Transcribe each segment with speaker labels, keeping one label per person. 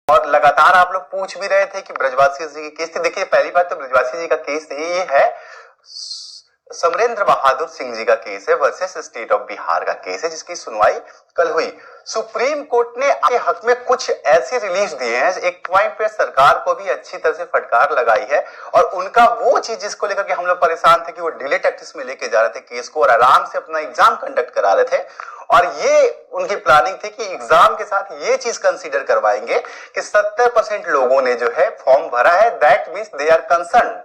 Speaker 1: और लगातार आप लोग पूछ भी रहे थे कि ब्रजवासी जी की केस थी। देखिए पहली बात तो ब्रजवासी जी का केस नहीं, ये है समरेंद्र बहादुर सिंह जी का केस है वर्सेस स्टेट ऑफ बिहार का केस है, जिसकी सुनवाई कल हुई। सुप्रीम कोर्ट ने आपके हक में कुछ ऐसे रिलीफ दिए हैं, एक पॉइंट पे सरकार को भी अच्छी तरह से फटकार लगाई है। और उनका वो चीज जिसको लेकर के हम लोग परेशान थे कि वो डिले टैक्टिस में लेके जा रहे थे केस को और आराम से अपना एग्जाम कंडक्ट करा रहे थे, और ये उनकी प्लानिंग थी कि एग्जाम के साथ ये चीज कंसीडर करवाएंगे कि 70% लोगों ने जो है फॉर्म भरा है, that means they are concern,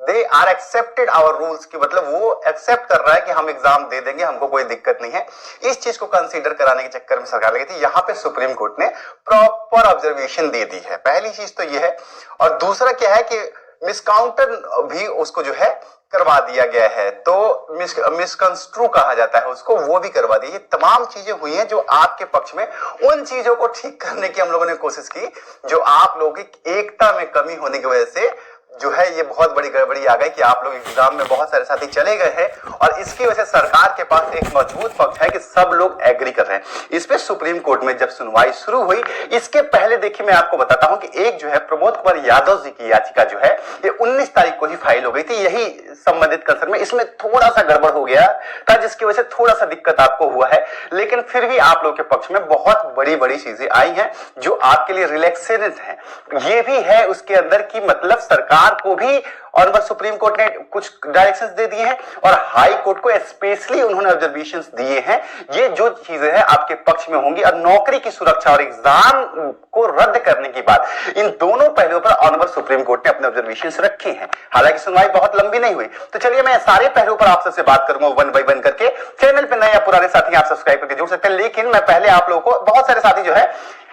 Speaker 1: they are accepted our rules, की मतलब वो एक्सेप्ट कर रहा है कि हम एग्जाम दे देंगे, हमको कोई दिक्कत नहीं है। इस चीज को कंसीडर कराने के चक्कर में सरकार लगी थी। यहां पे सुप्रीम कोर्ट ने प्रॉपर ऑब्जर्वेशन दे दी है। पहली चीज तो ये है, और दूसरा क्या है कि मिसकाउंटर भी उसको जो है करवा दिया गया है, तो मिसकंस्ट्रू कहा जाता है उसको, वो भी करवा दिया। ये तमाम चीजें हुई हैं जो आपके पक्ष में, उन चीजों को ठीक करने की हम लोगों ने कोशिश की जो आप लोगों की एकता में कमी होने की वजह से जो है ये बहुत बड़ी गड़बड़ी आ गई कि आप लोग एग्जाम में बहुत सारे साथी चले गए हैं, और इसकी वजह से सरकार के पास एक मजबूत पक्ष है कि सब लोग एग्री कर रहे हैं। इस पे सुप्रीम कोर्ट में जब सुनवाई शुरू हुई, इसके पहले देखिए मैं आपको बताता हूं कि एक जो है प्रमोद कुमार यादव जी की याचिका जो है ये 19 तारीख को ही फाइल हो गई थी, यही संबंधित कंसर्न में। इसमें थोड़ा सा गड़बड़ हो गया था जिसकी वजह से थोड़ा सा दिक्कत आपको हुआ है, लेकिन फिर भी आप लोग के पक्ष में बहुत बड़ी बड़ी चीजें आई हैं जो आपके लिए रिलैक्सेंट है। ये भी है उसके अंदर की मतलब सरकार को भी और सुप्रीम कोर्ट ने कुछ डायरेक्शंस दे दिए हैं और हाई कोर्ट को स्पेशली उन्होंने ऑब्जर्वेशंस दिए हैं। ये जो चीजें हैं आपके पक्ष में होंगी, और नौकरी की सुरक्षा और एग्जाम को रद्द करने की बात, इन दोनों पहलुओं पर ऑनरेबल सुप्रीम कोर्ट ने अपने ऑब्जर्वेशंस रखे हैं। हालांकि सुनवाई बहुत लंबी नहीं हुई, तो चलिए मैं सारे पहलुओं पर आप सबसे बात करूंगा वन बाय वन करके। चैनल पे नए या पुराने साथी आप सब्सक्राइब करके जुड़ सकते हैं, लेकिन मैं पहले आप लोगों को, बहुत सारे साथी जो है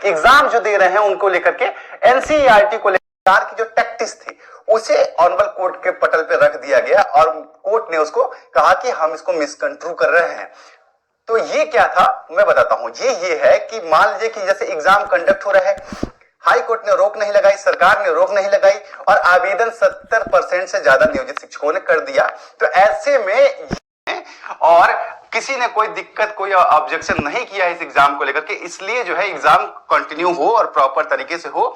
Speaker 1: एग्जाम जो दे रहे हैं उनको लेकर के, एनसीईआरटी को लेकर की जो टैक्टिस थी उसे ऑनरेबल कोर्ट के पटल पे रख दिया गया, और कोर्ट ने उसको कहा कि हम इसको मिसकंस्ट्रू कर रहे हैं। तो ये क्या था मैं बताता हूं। ये है कि मान लीजिए कि जैसे एग्जाम कंडक्ट हो रहा है, हाई कोर्ट ने रोक नहीं लगाई, सरकार ने रोक नहीं लगाई, और आवेदन 70% से ज्यादा नियोजित शिक्षकों ने कर दिया। तो ऐसे में और किसी ने कोई दिक्कत, कोई ऑब्जेक्शन नहीं किया इस एग्जाम को लेकर के, इसलिए जो है एग्जाम कंटिन्यू हो और प्रॉपर तरीके से हो,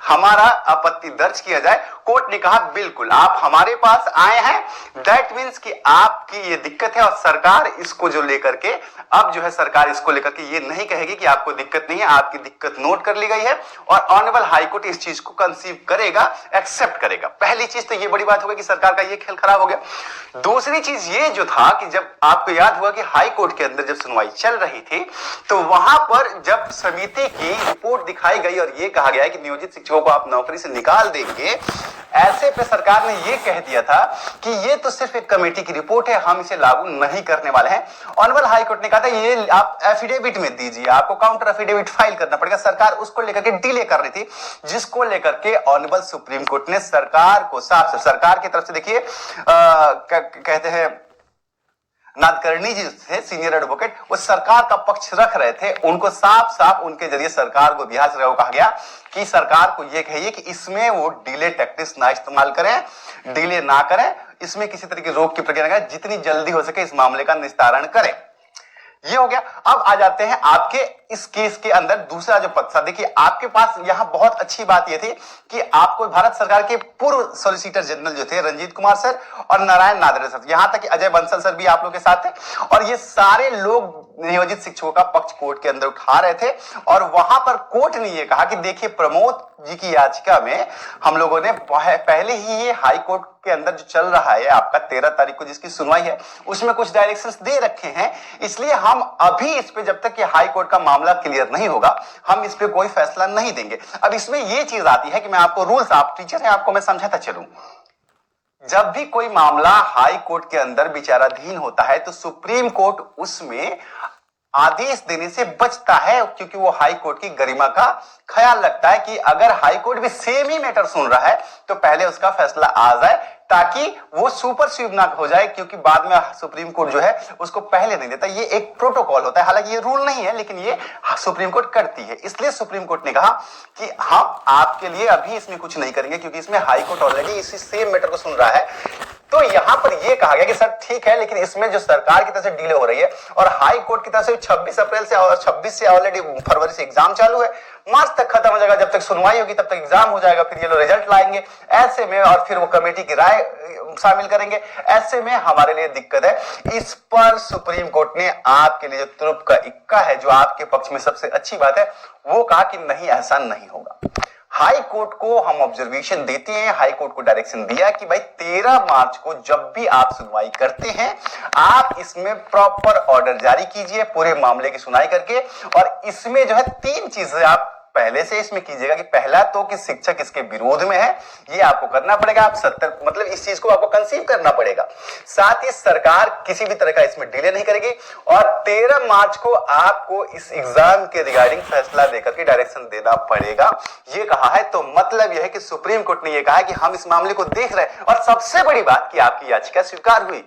Speaker 1: हमारा आपत्ति दर्ज किया जाए। कोर्ट ने कहा बिल्कुल आप हमारे पास आए हैं, दैट मींस कि आपकी ये दिक्कत है, और सरकार इसको जो लेकर के, अब जो है सरकार इसको लेकर के ये नहीं कहेगी कि आपको दिक्कत नहीं है, आपकी दिक्कत नोट कर ली गई है, और ऑनरेबल हाई कोर्ट इस चीज को कंसीव करेगा, एक्सेप्ट करेगा। पहली चीज तो ये बड़ी बात हो गई कि सरकार का ये खेल खराब हो गया। दूसरी चीज ये जो था कि जब आपको याद हुआ कि हाई कोर्ट के अंदर जब सुनवाई चल रही थी, तो वहां पर जब समिति की रिपोर्ट दिखाई गई और ये कहा गया कि नियोजित शिक्षकों को आप नौकरी से निकाल देंगे, ऐसे पे सरकार ने ये कह दिया था कि ये तो सिर्फ एक कमेटी की रिपोर्ट है, हम इसे लागू नहीं करने वाले हैं। ऑनरेबल हाई कोर्ट ने कहा था ये आप एफिडेविट में दीजिए, आपको काउंटर एफिडेविट फाइल करना पड़ेगा। सरकार उसको लेकर के डिले कर रही थी, जिसको लेकर के ऑनरेबल सुप्रीम कोर्ट ने सरकार को साफ, सरकार की तरफ से देखिए कहते हैं नादकर्णी जी थे सीनियर एडवोकेट, वो सरकार का पक्ष रख रहे थे, उनको साफ साफ उनके जरिए सरकार को बिहार से कहा गया कि सरकार को यह कहिए कि इसमें वो डिले टैक्टिस ना इस्तेमाल करें, डिले ना करें, इसमें किसी तरह की रोक की प्रक्रिया ना करें, जितनी जल्दी हो सके इस मामले का निस्तारण करें। ये हो गया। अब आ जाते हैं आपके इस केस के अंदर दूसरा जो पक्ष। देखिए आपके पास यहां बहुत अच्छी बात यह थी कि आपको भारत सरकार के पूर्व सॉलिसिटर जनरल जो थे रंजीत कुमार सर और नारायण नादरे सर, यहां तक कि अजय बंसल सर भी आप लोग के साथ थे, और ये सारे लोग नियोजित शिक्षकों का पक्ष कोर्ट के अंदर उठा रहे थे। और वहां पर कोर्ट ने यह कहा कि देखिए प्रमोद जी की याचिका में हम लोगों ने पहले ही ये हाई कोर्ट के अंदर जो चल रहा है आपका 13 तारीख को जिसकी सुनवाई है, उसमें कुछ डायरेक्शंस दे रखे हैं, इसलिए हम अभी इस पे जब तक कि हाई कोर्ट का मामला क्लियर नहीं होगा हम इस पे कोई फैसला नहीं देंगे। अब इसमें यह चीज आती है कि मैं आपको रूल्स, आप टीचर हैं, आपको मैं समझाता चलूं, जब भी कोई मामला हाई कोर्ट के अंदर विचाराधीन होता है तो सुप्रीम कोर्ट उसमें आदेश देने से बचता है, क्योंकि वो हाई कोर्ट की गरिमा का ख्याल रखता है कि अगर हाई कोर्ट भी सेम ही मैटर सुन रहा है तो पहले उसका फैसला आ जाए, ताकि वो सुपरसीड ना हो जाए, क्योंकि बाद में सुप्रीम कोर्ट जो है उसको पहले नहीं देता। ये एक प्रोटोकॉल होता है, हालांकि ये रूल नहीं है, लेकिन ये सुप्रीम कोर्ट करती है। इसलिए सुप्रीम कोर्ट ने कहा कि हम आपके लिए अभी इसमें कुछ नहीं करेंगे, क्योंकि इसमें हाई कोर्ट ऑलरेडी इसी सेम मैटर को सुन रहा है। तो यहां पर यह कहा गया कि सर ठीक है, लेकिन इसमें जो सरकार की तरफ से डिले हो रही है और हाई कोर्ट की तरफ से 26 अप्रैल से और 26 से ऑलरेडी फरवरी से एग्जाम चालू है, मार्च तक खत्म हो जाएगा, जब तक सुनवाई होगी तब तक एग्जाम हो जाएगा, फिर ये लोग रिजल्ट लाएंगे ऐसे में, और फिर वो कमेटी की राय शामिल करेंगे। ऐसे में हमारे लिए दिक्कत है। इस पर सुप्रीम कोर्ट ने आपके लिए जो तुरुप का इक्का है, जो आपके पक्ष में सबसे अच्छी बात है, वो कहा कि नहीं, ऐसा नहीं होगा। हाई कोर्ट को हम ऑब्जर्वेशन देते हैं, हाई कोर्ट को डायरेक्शन दिया कि भाई 13 मार्च को जब भी आप सुनवाई करते हैं, आप इसमें प्रॉपर ऑर्डर जारी कीजिए पूरे मामले की सुनवाई करके, और इसमें जो है 3 चीजें आप पहले से इसमें कीजिएगा कि पहला तो कि शिक्षक इसके विरोध में है, ये आपको करना पड़ेगा। आप 70 मतलब इस चीज को आपको कंसीव करना पड़ेगा। साथ ही सरकार किसी भी तरह का इसमें डिले नहीं करेगी, और 13 मार्च को आपको इस एग्जाम के रिगार्डिंग फैसला देकर के डायरेक्शन देना पड़ेगा, ये कहा है। तो मतलब यह है कि सुप्रीम कोर्ट ने यह कहा है कि हम इस मामले को देख रहे हैं, और सबसे बड़ी बात कि आपकी याचिका स्वीकार हुई,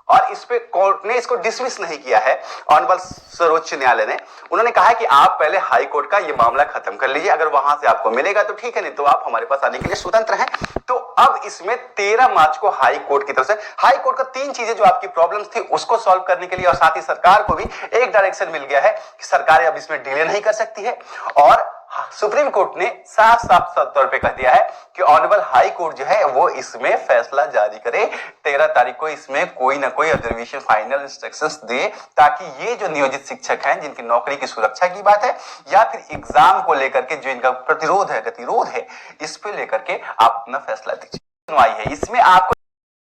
Speaker 1: और इस पे कोर्ट ने इसको डिसमिस नहीं किया है। ऑनरेबल सर्वोच्च न्यायालय ने, उन्होंने कहा है कि आप पहले हाई कोर्ट का ये मामला खत्म कर लीजिए, अगर वहां से आपको मिलेगा तो ठीक है, नहीं तो आप हमारे पास आने के लिए स्वतंत्र हैं। तो अब इसमें 13 मार्च को हाई कोर्ट की तरफ से, हाई कोर्ट को 3 चीजें जो आपकी प्रॉब्लम्स थी उसको सॉल्व करने के लिए, और साथ ही सरकार को भी एक डायरेक्शन मिल गया है कि सरकार अब इसमें डिले नहीं कर सकती है। और सुप्रीम कोर्ट ने साफ साफ तौर पे कह दिया है कि ऑनरेबल हाई कोर्ट जो है वो इसमें फैसला जारी करे, 13 तारीख को इसमें कोई ना कोई ऑब्जर्वेशन फाइनल इंस्ट्रक्शंस दे, ताकि ये जो नियोजित शिक्षक हैं जिनकी नौकरी की सुरक्षा की बात है, या फिर एग्जाम को लेकर के जो इनका प्रतिरोध है, गतिरोध है, इस पे लेकर के आप अपना फैसला दीजिए। सुनवाई है इसमें आपको